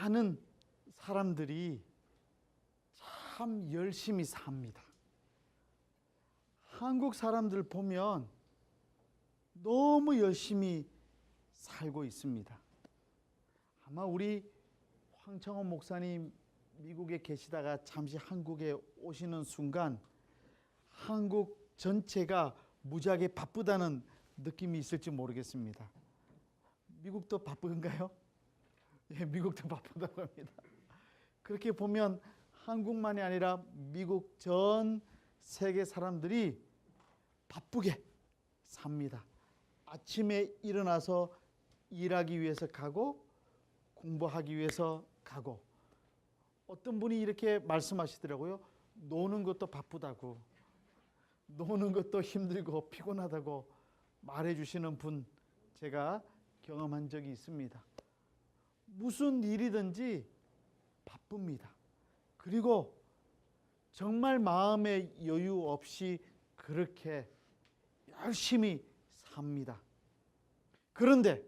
많은 사람들이 참 열심히 삽니다. 한국 사람들 보면 너무 열심히 살고 있습니다. 아마 우리 황청원 목사님 미국에 계시다가 잠시 한국에 오시는 순간 한국 전체가 무지하게 바쁘다는 느낌이 있을지 모르겠습니다. 미국도 바쁜가요? 예, 미국도 바쁘다고 합니다. 그렇게 보면 한국만이 아니라 미국 전 세계 사람들이 바쁘게 삽니다. 아침에 일어나서 일하기 위해서 가고 공부하기 위해서 가고, 어떤 분이 이렇게 말씀하시더라고요. 노는 것도 바쁘다고, 노는 것도 힘들고 피곤하다고 말해주시는 분 제가 경험한 적이 있습니다. 무슨 일이든지 바쁩니다. 그리고 정말 마음의 여유 없이 그렇게 열심히 삽니다. 그런데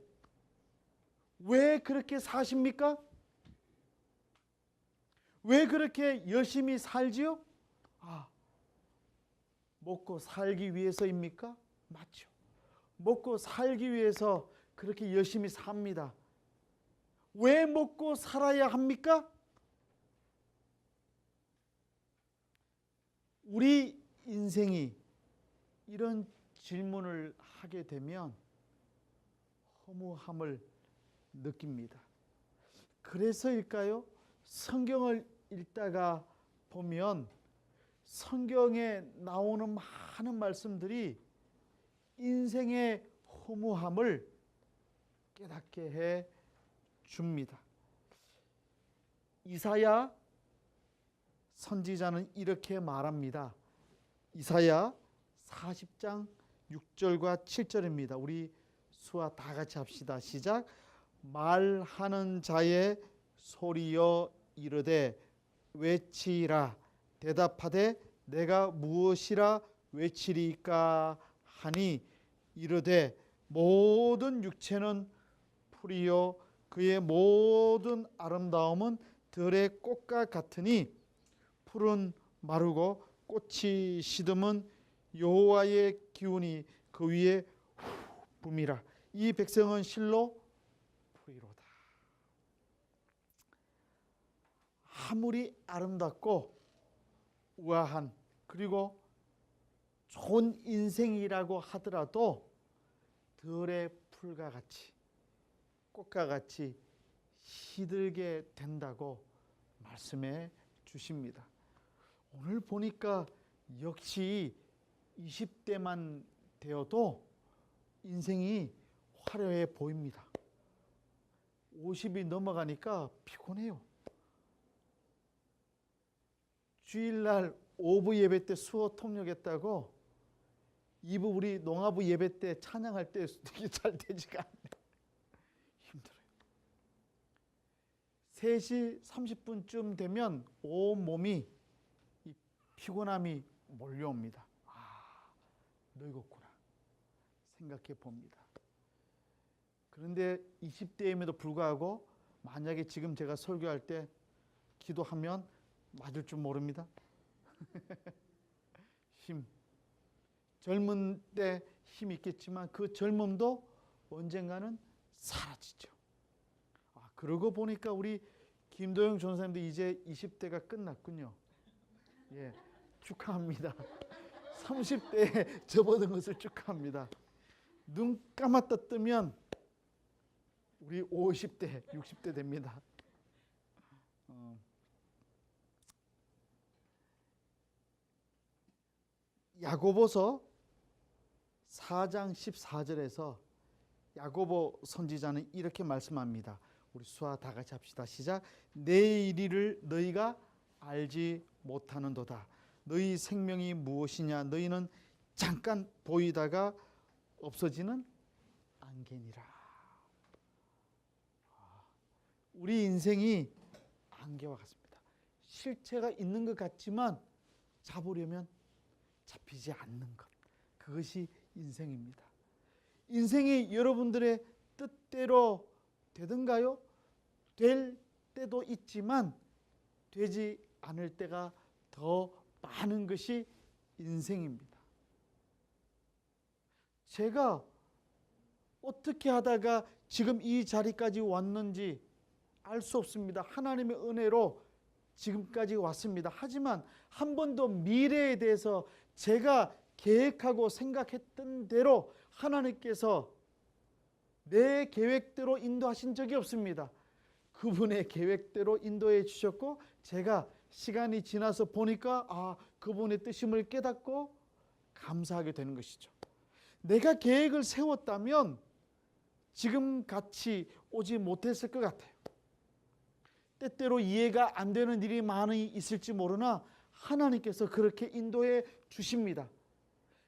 왜 그렇게 사십니까? 왜 그렇게 열심히 살지요? 먹고 살기 위해서입니까? 맞죠. 먹고 살기 위해서 그렇게 열심히 삽니다. 왜 먹고 살아야 합니까? 우리 인생이 이런 질문을 하게 되면 허무함을 느낍니다. 그래서일까요? 성경을 읽다가 보면 성경에 나오는 많은 말씀들이 인생의 허무함을 깨닫게 해 줍니다. 이사야 선지자는 이렇게 말합니다. 이사야 40장 6절과 7절입니다. 우리 수화 다 같이 합시다. 시작. 말하는 자의 소리여 이르되 외치라. 대답하되 내가 무엇이라 외치리까 하니 이르되 모든 육체는 풀이요 그의 모든 아름다움은 들의 꽃과 같으니 풀은 마르고 꽃이 시듬은 여호와의 기운이 그 위에 붐이라. 이 백성은 실로 풀이로다. 아무리 아름답고 우아한 그리고 좋은 인생이라고 하더라도 들의 풀과 같이 꽃과 같이 시들게 된다고 말씀해 주십니다. 오늘 보니까 역시 20대만 되어도 인생이 화려해 보입니다. 50이 넘어가니까 피곤해요. 주일날 오부 예배 때 수호 통역했다고 이부 우리 농아부 예배 때 찬양할 때 되게 잘 되지가 않네. 힘들어요. 3시 30분쯤 되면 온몸이 이 피곤함이 몰려옵니다. 늙었구나 생각해 봅니다. 그런데 20대임에도 불구하고 만약에 지금 제가 설교할 때 기도하면 맞을 줄 모릅니다. 젊은 때 힘 있겠지만 그 젊음도 언젠가는 사라지죠. 그러고 보니까 우리 김도영 전사님도 이제 20대가 끝났군요. 예, 축하합니다. 30대에 접어든 것을 축하합니다. 눈 감았다 뜨면 우리 50대, 60대 됩니다. 야고보서 4장 14절에서 야고보 선지자는 이렇게 말씀합니다. 우리 수화 다 같이 합시다. 시작. 내 이리를 너희가 알지 못하는도다. 너희 생명이 무엇이냐? 너희는 잠깐 보이다가 없어지는 안개니라. 우리 인생이 안개와 같습니다. 실체가 있는 것 같지만 잡으려면 잡히지 않는 것. 그것이 인생입니다. 인생이 여러분들의 뜻대로 되든가요? 될 때도 있지만 되지 않을 때가 더 많은 것이 인생입니다. 제가 어떻게 하다가 지금 이 자리까지 왔는지 알 수 없습니다. 하나님의 은혜로 지금까지 왔습니다. 하지만 한 번도 미래에 대해서 제가 계획하고 생각했던 대로 하나님께서 내 계획대로 인도하신 적이 없습니다. 그분의 계획대로 인도해 주셨고, 제가 시간이 지나서 보니까 그분의 뜻임을 깨닫고 감사하게 되는 것이죠. 내가 계획을 세웠다면 지금 같이 오지 못했을 것 같아요. 때때로 이해가 안 되는 일이 많이 있을지 모르나 하나님께서 그렇게 인도해 주십니다.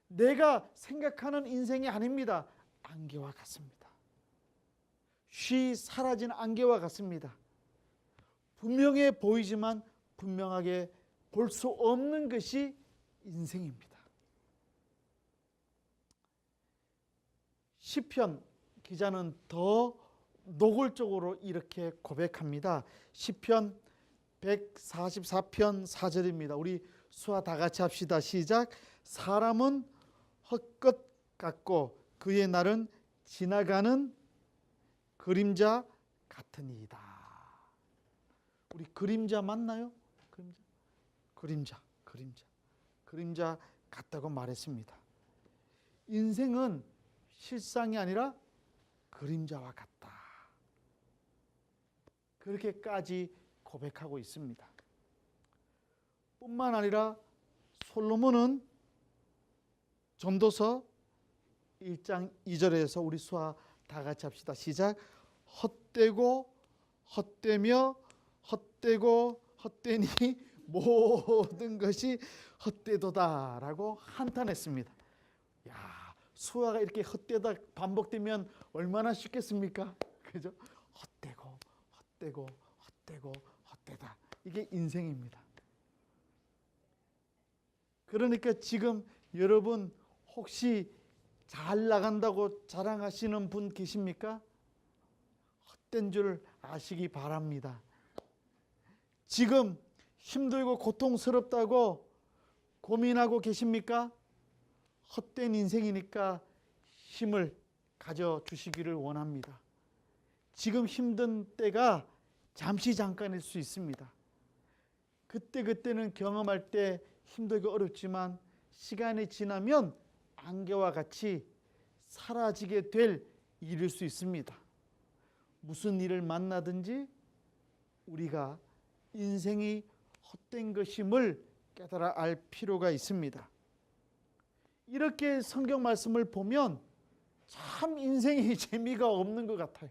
내가 생각하는 인생이 아닙니다. 안개와 같습니다. 쉬 사라진 안개와 같습니다. 분명해 보이지만 분명하게 볼 수 없는 것이 인생입니다. 시편 기자는 더 노골적으로 이렇게 고백합니다. 시편 144편 4절입니다. 우리 수화 다 같이 합시다. 시작. 사람은 헛것 같고 그의 날은 지나가는 그림자 같으니이다. 우리 그림자 맞나요? 그림자 같다고 말했습니다. 인생은 실상이 아니라 그림자와 같다. 그렇게까지 고백하고 있습니다. 뿐만 아니라 솔로몬은 전도서 1장 2절에서 우리 수화 다 같이 합시다. 시작. 헛되고 헛되며 헛되고 헛되니 모든 것이 헛되도다 라고 한탄했습니다. 야, 수화가 이렇게 헛되다 반복되면 얼마나 쉽겠습니까? 그죠? 헛되다. 이게 인생입니다. 그러니까 지금 여러분 혹시 잘 나간다고 자랑하시는 분 계십니까? 헛된 줄 아시기 바랍니다. 지금 힘들고 고통스럽다고 고민하고 계십니까? 헛된 인생이니까 힘을 가져주시기를 원합니다. 지금 힘든 때가 잠깐일 수 있습니다. 그때는 경험할 때 힘들고 어렵지만 시간이 지나면 안개와 같이 사라지게 될 일일 수 있습니다. 무슨 일을 만나든지 우리가 인생이 헛된 것임을 깨달아 알 필요가 있습니다. 이렇게 성경 말씀을 보면 참 인생이 재미가 없는 것 같아요.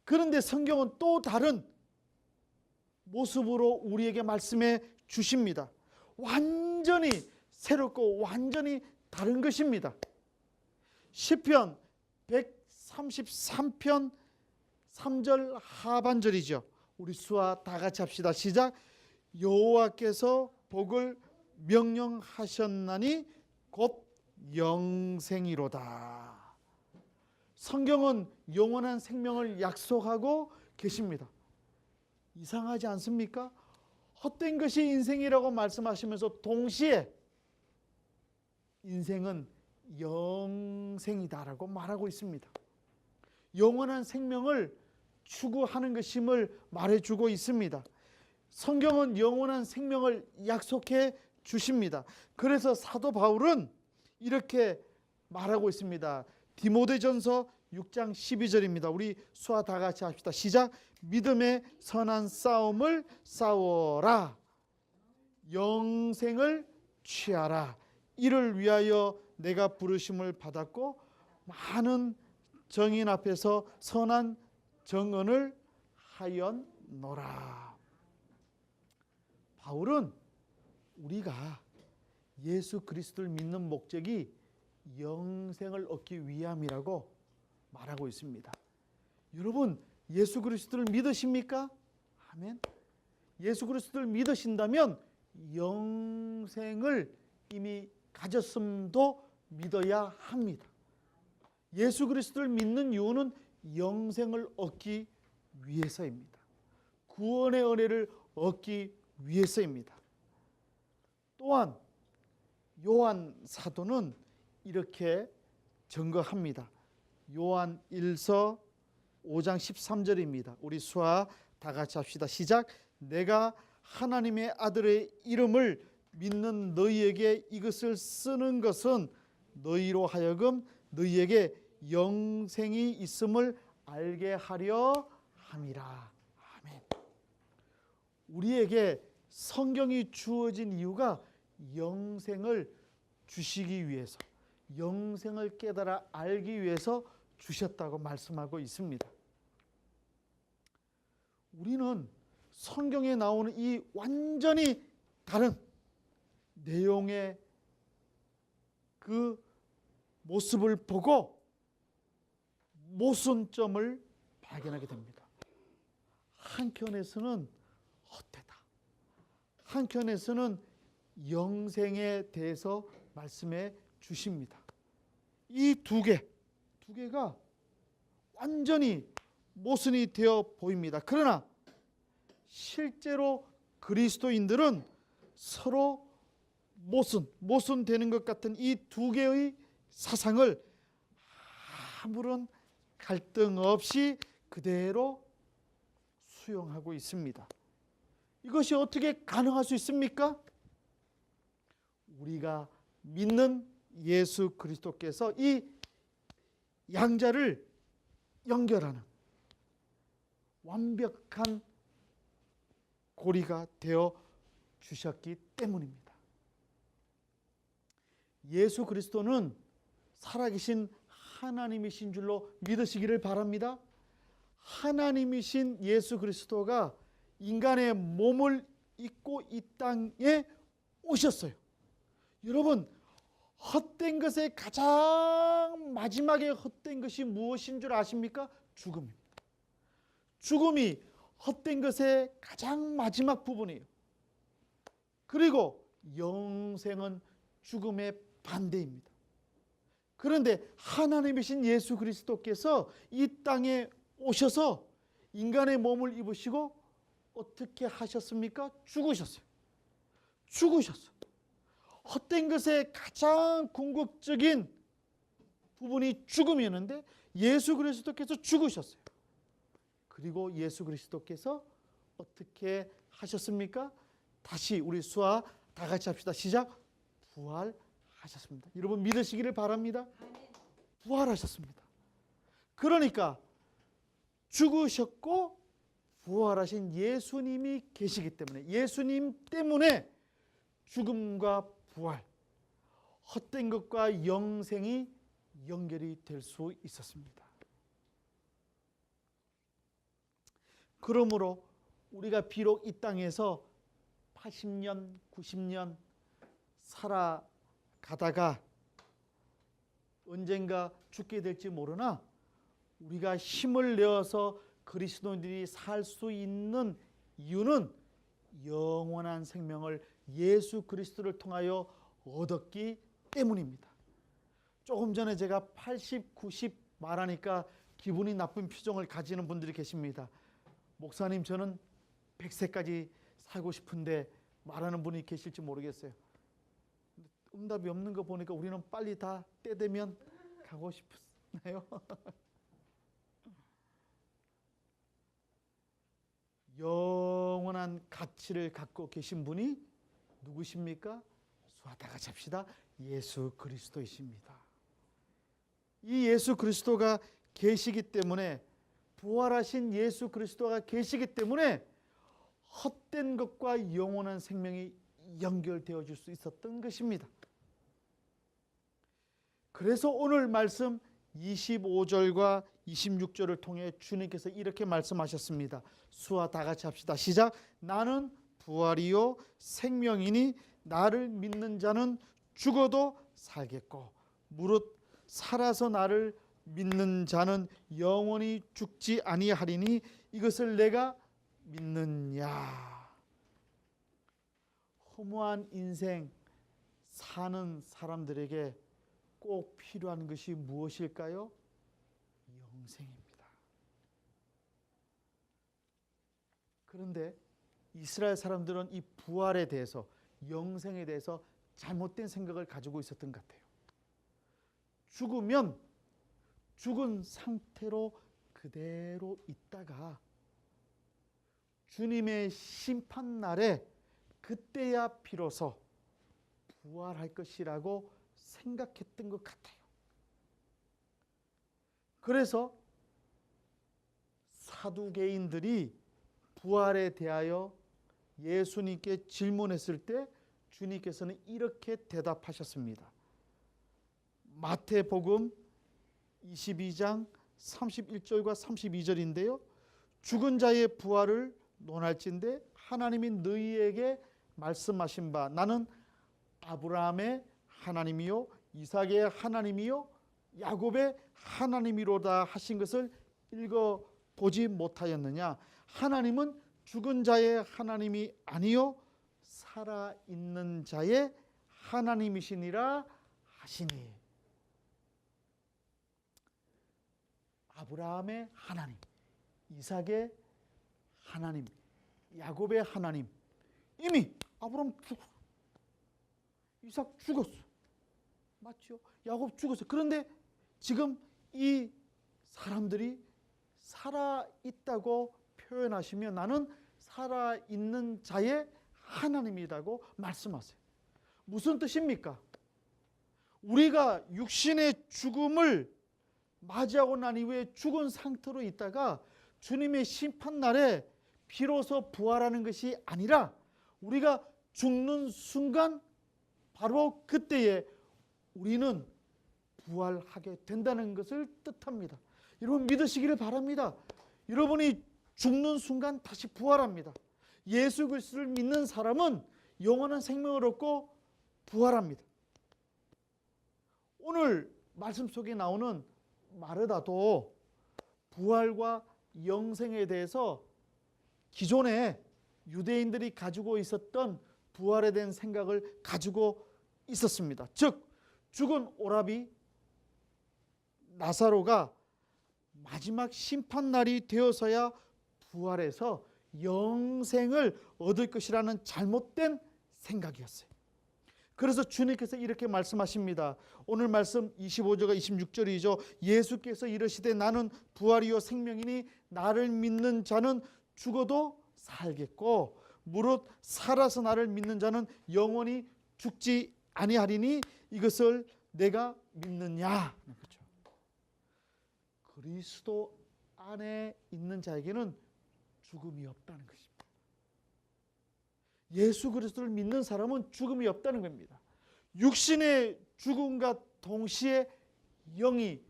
그런데 성경은 또 다른 모습으로 우리에게 말씀해 주십니다. 완전히 새롭고 완전히 다른 것입니다. 시편 133편 3절 하반절이죠. 우리 수화 다 같이 합시다. 시작. 여호와께서 복을 명령하셨나니 곧 영생이로다. 성경은 영원한 생명을 약속하고 계십니다. 이상하지 않습니까? 헛된 것이 인생이라고 말씀하시면서 동시에 인생은 영생이다라고 말하고 있습니다. 영원한 생명을 추구하는 것임을 말해주고 있습니다. 성경은 영원한 생명을 약속해 주십니다. 그래서 사도 바울은 이렇게 말하고 있습니다. 디모데전서 6장 12절입니다. 우리 수화 다 같이 합시다. 시작. 믿음의 선한 싸움을 싸워라. 영생을 취하라. 이를 위하여 내가 부르심을 받았고 많은 정인 앞에서 선한 정언을 하였노라. 바울은 우리가 예수 그리스도를 믿는 목적이 영생을 얻기 위함이라고 말하고 있습니다. 여러분 예수 그리스도를 믿으십니까? 아멘. 예수 그리스도를 믿으신다면 영생을 이미 가졌음도 믿어야 합니다. 예수 그리스도를 믿는 이유는 영생을 얻기 위해서입니다. 구원의 은혜를 얻기 위해서입니다. 또한 요한 사도는 이렇게 증거합니다. 요한 1서 5장 13절입니다. 우리 수아 다 같이 합시다. 시작. 내가 하나님의 아들의 이름을 믿는 너희에게 이것을 쓰는 것은 너희로 하여금 너희에게 영생이 있음을 알게 하려 함이라. 아멘. 우리에게 성경이 주어진 이유가 영생을 주시기 위해서, 영생을 깨달아 알기 위해서 주셨다고 말씀하고 있습니다. 우리는 성경에 나오는 이 완전히 다른 내용의 그 모습을 보고 모순점을 발견하게 됩니다. 한켠에서는 헛되다, 한켠에서는 영생에 대해서 말씀해 주십니다. 이 두 개가 완전히 모순이 되어 보입니다. 그러나 실제로 그리스도인들은 서로 모순되는 것 같은 이 두 개의 사상을 아무런 갈등 없이 그대로 수용하고 있습니다. 이것이 어떻게 가능할 수 있습니까? 우리가 믿는 예수 그리스도께서 이 양자를 연결하는 완벽한 고리가 되어 주셨기 때문입니다. 예수 그리스도는 살아계신 하나님이신 줄로 믿으시기를 바랍니다. 하나님이신 예수 그리스도가 인간의 몸을 입고 이 땅에 오셨어요. 여러분, 헛된 것의 가장 마지막에 헛된 것이 무엇인 줄 아십니까? 죽음입니다. 죽음이 헛된 것의 가장 마지막 부분이에요. 그리고 영생은 죽음의 반대입니다. 그런데 하나님이신 예수 그리스도께서 이 땅에 오셔서 인간의 몸을 입으시고 어떻게 하셨습니까? 죽으셨어요. 헛된 것의 가장 궁극적인 부분이 죽음이었는데 예수 그리스도께서 죽으셨어요. 그리고 예수 그리스도께서 어떻게 하셨습니까? 다시 우리 수아 다 같이 합시다. 시작. 부활하셨습니다. 여러분 믿으시기를 바랍니다. 부활하셨습니다. 그러니까 죽으셨고 부활하신 예수님이 계시기 때문에, 예수님 때문에 죽음과 부활, 헛된 것과 영생이 연결이 될 수 있었습니다. 그러므로 우리가 비록 이 땅에서 80년, 90년 살아가다가 언젠가 죽게 될지 모르나 우리가 힘을 내어서 그리스도인들이 살 수 있는 이유는 영원한 생명을 예수 그리스도를 통하여 얻었기 때문입니다. 조금 전에 제가 80, 90 말하니까 기분이 나쁜 표정을 가지는 분들이 계십니다. 목사님, 저는 100세까지 살고 싶은데 말하는 분이 계실지 모르겠어요. 응답이 없는 거 보니까 우리는 빨리 다 때 되면 가고 싶나요? 영원한 가치를 갖고 계신 분이 누구십니까? 수아 다 같이 합시다. 예수 그리스도이십니다. 이 예수 그리스도가 계시기 때문에, 부활하신 예수 그리스도가 계시기 때문에 헛된 것과 영원한 생명이 연결되어 줄 수 있었던 것입니다. 그래서 오늘 말씀 25절과 26절을 통해 주님께서 이렇게 말씀하셨습니다. 수아 다 같이 합시다. 시작. 나는 부활이요 생명이니 나를 믿는 자는 죽어도 살겠고 무릇 살아서 나를 믿는 자는 영원히 죽지 아니하리니 이것을 내가 믿느냐. 허무한 인생 사는 사람들에게 꼭 필요한 것이 무엇일까요? 영생입니다. 그런데 이스라엘 사람들은 이 부활에 대해서, 영생에 대해서 잘못된 생각을 가지고 있었던 것 같아요. 죽으면 죽은 상태로 그대로 있다가 주님의 심판날에 그때야 비로소 부활할 것이라고 생각했던 것 같아요. 그래서 사두개인들이 부활에 대하여 예수님께 질문했을 때 주님께서는 이렇게 대답하셨습니다. 마태복음 22장 31절과 32절인데요. 죽은 자의 부활을 논할진대 하나님이 너희에게 말씀하신 바 나는 아브라함의 하나님이요 이삭의 하나님이요 야곱의 하나님이로다 하신 것을 읽어보지 못하였느냐. 하나님은 죽은 자의 하나님이 아니요 살아있는 자의 하나님이시니라 하시니. 아브라함의 하나님, 이삭의 하나님, 야곱의 하나님. 이미 아브라함 죽었어, 이삭 죽었어, 맞죠? 야곱 죽었어. 그런데 지금 이 사람들이 살아있다고 표현하시며 나는 살아있는 자의 하나님이라고 말씀하세요. 무슨 뜻입니까? 우리가 육신의 죽음을 맞이하고 난 이후에 죽은 상태로 있다가 주님의 심판날에 비로소 부활하는 것이 아니라 우리가 죽는 순간 바로 그때에 우리는 부활하게 된다는 것을 뜻합니다. 여러분 믿으시기를 바랍니다. 여러분이 죽는 순간 다시 부활합니다. 예수 그리스도를 믿는 사람은 영원한 생명을 얻고 부활합니다. 오늘 말씀 속에 나오는 마르다도 부활과 영생에 대해서 기존에 유대인들이 가지고 있었던 부활에 대한 생각을 가지고 있었습니다. 즉 죽은 오라비 나사로가 마지막 심판날이 되어서야 부활해서 영생을 얻을 것이라는 잘못된 생각이었어요. 그래서 주님께서 이렇게 말씀하십니다. 오늘 말씀 25절과 26절이죠. 예수께서 이르시되 나는 부활이요 생명이니 나를 믿는 자는 죽어도 살겠고 무릇 살아서 나를 믿는 자는 영원히 죽지 아니하리니 이것을 내가 믿느냐. 그렇죠. 그리스도 안에 있는 자에게는 죽음이 없다는 것입니다. 예수 그리스도를 믿는 사람은 죽음이 없다는 겁니다. 육신의 죽음과 동시에 영이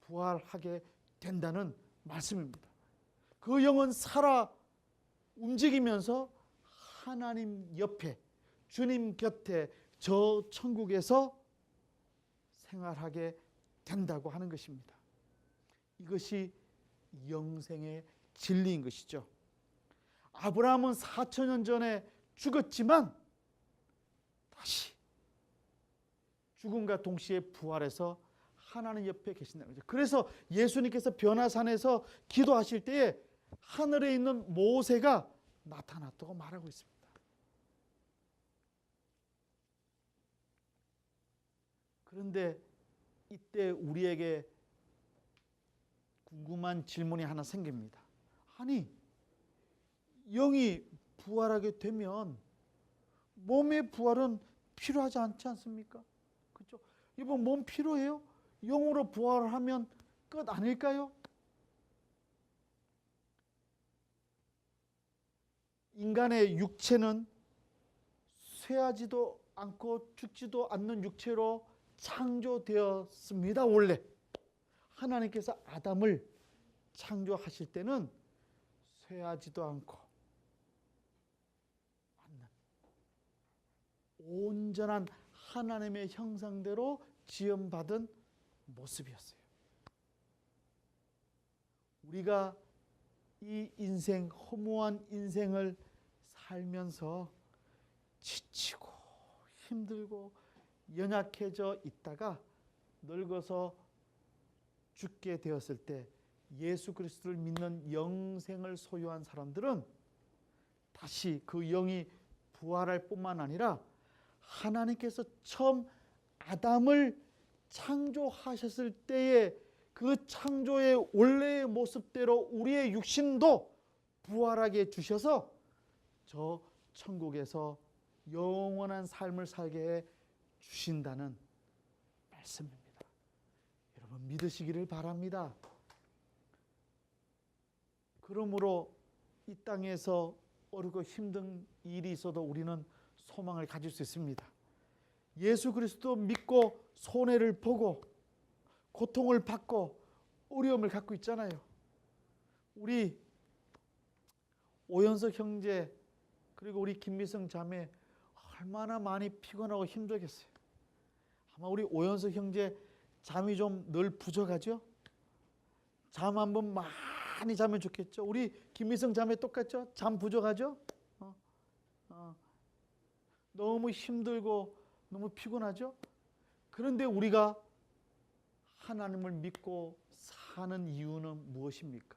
부활하게 된다는 말씀입니다. 그 영은 살아 움직이면서 하나님 옆에 주님 곁에 저 천국에서 생활하게 된다고 하는 것입니다. 이것이 영생의 진리인 것이죠. 아브라함은 4,000년 전에 죽었지만 다시 죽음과 동시에 부활해서 하나님 옆에 계신다는 거죠. 그래서 예수님께서 변화산에서 기도하실 때에 하늘에 있는 모세가 나타났다고 말하고 있습니다. 그런데 이때 우리에게 궁금한 질문이 하나 생깁니다. 아니, 영이 부활하게 되면 몸의 부활은 필요하지 않지 않습니까? 그렇죠? 이번 몸 필요해요? 영으로 부활하면 끝 아닐까요? 인간의 육체는 쇠하지도 않고 죽지도 않는 육체로 창조되었습니다. 원래 하나님께서 아담을 창조하실 때는 쇠하지도 않고 온전한 하나님의 형상대로 지음받은 모습이었어요. 우리가 이 인생, 허무한 인생을 살면서 지치고 힘들고 연약해져 있다가 늙어서 죽게 되었을 때 예수 그리스도를 믿는 영생을 소유한 사람들은 다시 그 영이 부활할 뿐만 아니라 하나님께서 처음 아담을 창조하셨을 때의 그 창조의 원래의 모습대로 우리의 육신도 부활하게 해주셔서 저 천국에서 영원한 삶을 살게 해 주신다는 말씀입니다. 여러분 믿으시기를 바랍니다. 그러므로 이 땅에서 어렵고 힘든 일이 있어도 우리는 소망을 가질 수 있습니다. 예수 그리스도 믿고 손해를 보고 고통을 받고 어려움을 갖고 있잖아요. 우리 오연석 형제 그리고 우리 김미성 자매 얼마나 많이 피곤하고 힘들겠어요. 아마 우리 오연석 형제 잠이 좀 늘 부족하죠? 잠 한번 많이 자면 좋겠죠? 우리 김미성 자매 똑같죠? 잠 부족하죠? 너무 힘들고 너무 피곤하죠? 그런데 우리가 하나님을 믿고 사는 이유는 무엇입니까?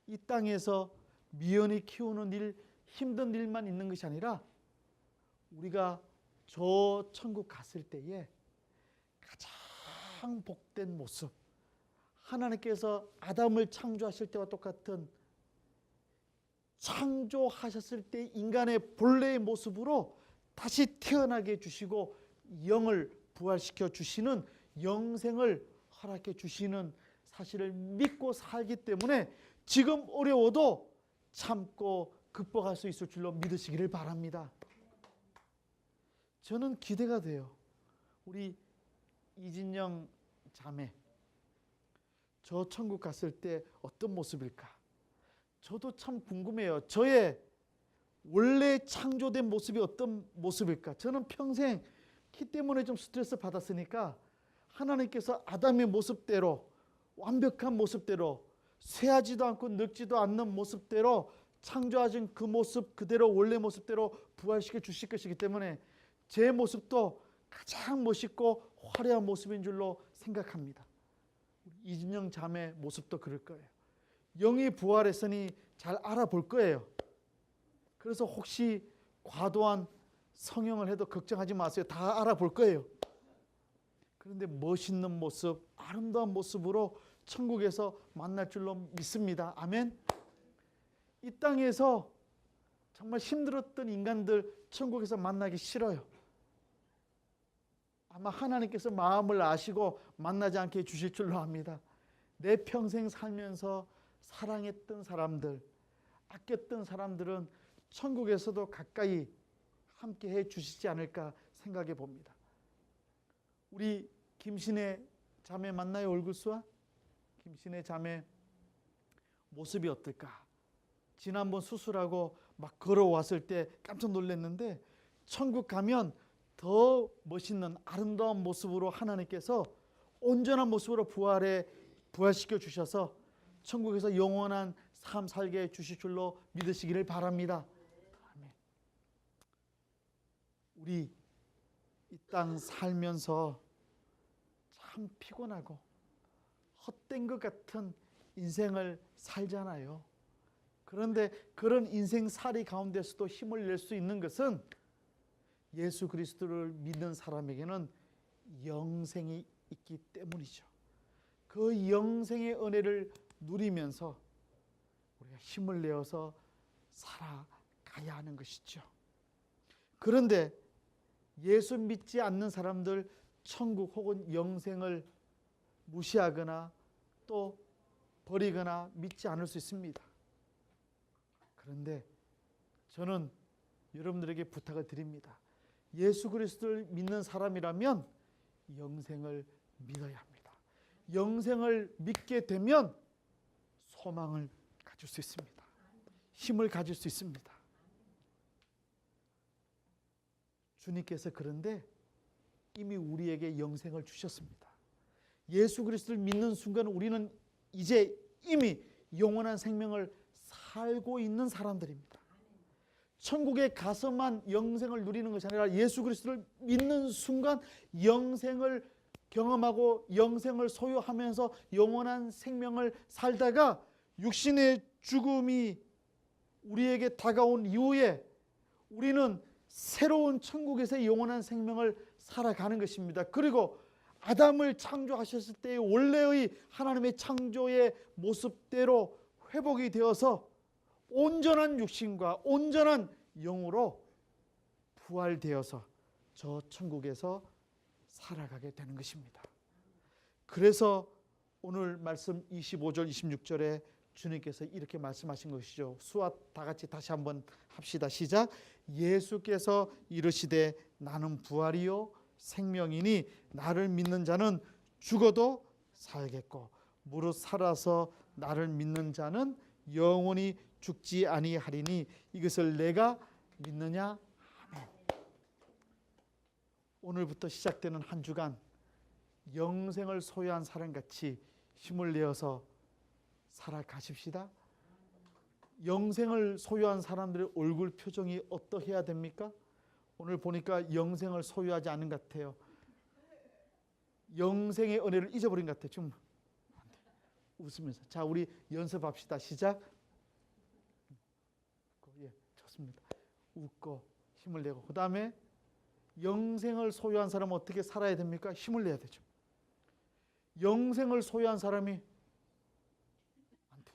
이 땅에서 미연히 키우는 일, 힘든 일만 있는 것이 아니라 우리가 저 천국 갔을 때에 가장 복된 모습, 하나님께서 아담을 창조하실 때와 똑같은 창조하셨을 때 인간의 본래의 모습으로 다시 태어나게 해주시고 영을 부활시켜 주시는 영생을 허락해 주시는 사실을 믿고 살기 때문에 지금 어려워도 참고 극복할 수 있을 줄로 믿으시기를 바랍니다. 저는 기대가 돼요. 우리 이진영 자매 저 천국 갔을 때 어떤 모습일까? 저도 참 궁금해요. 저의 원래 창조된 모습이 어떤 모습일까? 저는 평생 키 때문에 좀 스트레스 받았으니까 하나님께서 아담의 모습대로 완벽한 모습대로 쇠하지도 않고 늙지도 않는 모습대로 창조하신 그 모습 그대로 원래 모습대로 부활시켜 주실 것이기 때문에 제 모습도 가장 멋있고 화려한 모습인 줄로 생각합니다. 이진영 자매 모습도 그럴 거예요. 영이 부활했으니 잘 알아볼 거예요. 그래서 혹시 과도한 성형을 해도 걱정하지 마세요. 다 알아볼 거예요. 그런데 멋있는 모습, 아름다운 모습으로 천국에서 만날 줄로 믿습니다. 아멘. 이 땅에서 정말 힘들었던 인간들 천국에서 만나기 싫어요. 아마 하나님께서 마음을 아시고 만나지 않게 해주실 줄로 압니다. 내 평생 살면서 사랑했던 사람들, 아꼈던 사람들은 천국에서도 가까이 함께 해 주시지 않을까 생각해 봅니다. 우리 김신혜 자매 만나요? 얼굴수와 김신혜 자매 모습이 어떨까? 지난번 수술하고 막 걸어왔을 때 깜짝 놀랐는데 천국 가면 더 멋있는 아름다운 모습으로 하나님께서 온전한 모습으로 부활시켜 주셔서 천국에서 영원한 삶 살게 해 주실 줄로 믿으시기를 바랍니다. 아멘. 우리 이 땅 살면서 참 피곤하고 헛된 것 같은 인생을 살잖아요. 그런데 그런 인생살이 가운데서도 힘을 낼 수 있는 것은 예수 그리스도를 믿는 사람에게는 영생이 있기 때문이죠. 그 영생의 은혜를 누리면서 우리가 힘을 내어서 살아가야 하는 것이죠. 그런데 예수 믿지 않는 사람들 천국 혹은 영생을 무시하거나 또 버리거나 믿지 않을 수 있습니다. 그런데 저는 여러분들에게 부탁을 드립니다. 예수 그리스도를 믿는 사람이라면 영생을 믿어야 합니다. 영생을 믿게 되면 소망을 가질 수 있습니다. 힘을 가질 수 있습니다. 주님께서 그런데 이미 우리에게 영생을 주셨습니다. 예수 그리스도를 믿는 순간 우리는 이제 이미 영원한 생명을 살고 있는 사람들입니다. 천국에 가서만 영생을 누리는 것이 아니라 예수 그리스도를 믿는 순간 영생을 경험하고 영생을 소유하면서 영원한 생명을 살다가 육신의 죽음이 우리에게 다가온 이후에 우리는 새로운 천국에서의 영원한 생명을 살아가는 것입니다. 그리고 아담을 창조하셨을 때의 원래의 하나님의 창조의 모습대로 회복이 되어서 온전한 육신과 온전한 영으로 부활되어서 저 천국에서 살아가게 되는 것입니다. 그래서 오늘 말씀 25절 26절에 주님께서 이렇게 말씀하신 것이죠. 수와 다 같이 다시 한번 합시다. 시작. 예수께서 이르시되 나는 부활이요 생명이니 나를 믿는 자는 죽어도 살겠고 무릇 살아서 나를 믿는 자는 영원히 죽지 아니하리니 이것을 내가 믿느냐. 아멘. 오늘부터 시작되는 한 주간 영생을 소유한 사람같이 힘을 내어서 살아가십시다. 영생을 소유한 사람들의 얼굴 표정이 어떠해야 됩니까? 오늘 보니까 영생을 소유하지 않은 것 같아요. 영생의 은혜를 잊어버린 것 같아요. 좀 웃으면서. 자, 우리 연습합시다. 시작. 예, 좋습니다. 웃고 힘을 내고. 그 다음에 영생을 소유한 사람은 어떻게 살아야 됩니까? 힘을 내야 되죠. 영생을 소유한 사람이 안 돼.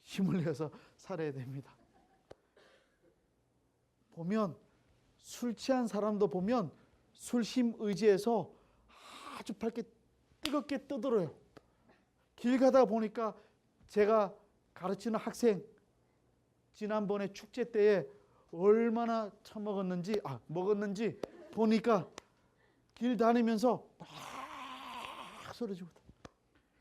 힘을 내서 살아야 됩니다. 보면 술 취한 사람도 보면 술심 의지에서 아주 밝게 뜨겁게 떠들어요. 길 가다 보니까 제가 가르치는 학생 지난번에 축제 때에 얼마나 처먹었는지 먹었는지 보니까 길 다니면서 막 소리지고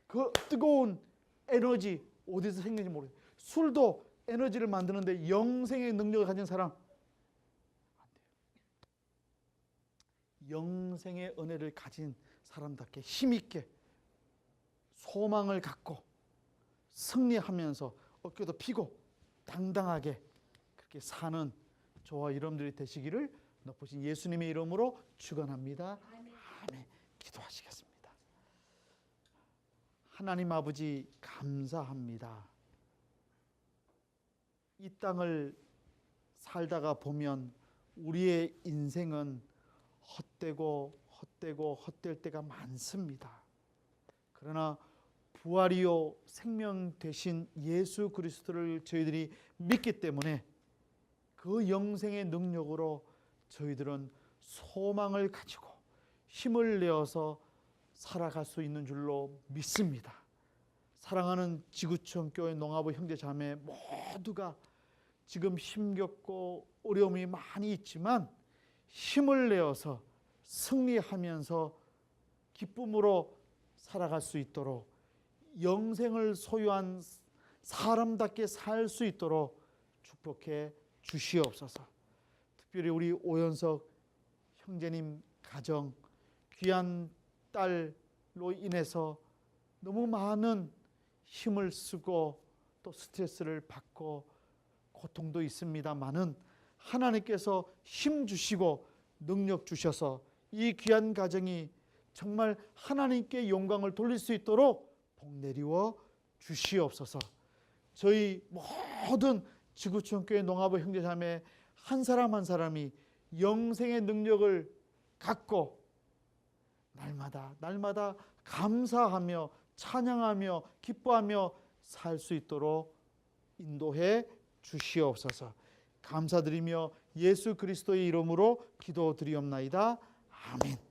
그 뜨거운 에너지 어디서 생긴지 모르겠어요. 술도 에너지를 만드는데 영생의 능력을 가진 사람 안 돼요. 영생의 은혜를 가진 사람답게 힘있게 소망을 갖고 승리하면서 어깨도 피고 당당하게 그렇게 사는 저와 여러분들이 되시기를 높으신 예수님의 이름으로 축원합니다. 아멘. 기도하시겠습니다. 하나님 아버지 감사합니다. 이 땅을 살다가 보면 우리의 인생은 헛될 때가 많습니다. 그러나 부활이요 생명 되신 예수 그리스도를 저희들이 믿기 때문에 그 영생의 능력으로 저희들은 소망을 가지고 힘을 내어서 살아갈 수 있는 줄로 믿습니다. 사랑하는 지구촌 교회 농아부 형제 자매 모두가 지금 힘겹고 어려움이 많이 있지만 힘을 내어서 승리하면서 기쁨으로 살아갈 수 있도록 영생을 소유한 사람답게 살 수 있도록 축복해 주시옵소서. 특별히 우리 오연석 형제님 가정 귀한 딸로 인해서 너무 많은 힘을 쓰고 또 스트레스를 받고 고통도 있습니다만은 하나님께서 힘 주시고 능력 주셔서 이 귀한 가정이 정말 하나님께 영광을 돌릴 수 있도록 복 내리워 주시옵소서. 저희 모든 지구촌교회 농아부 형제자매 한 사람 한 사람이 영생의 능력을 갖고 날마다 감사하며 찬양하며 기뻐하며 살 수 있도록 인도해 주시옵소서. 감사드리며 예수 그리스도의 이름으로 기도드리옵나이다. 아멘.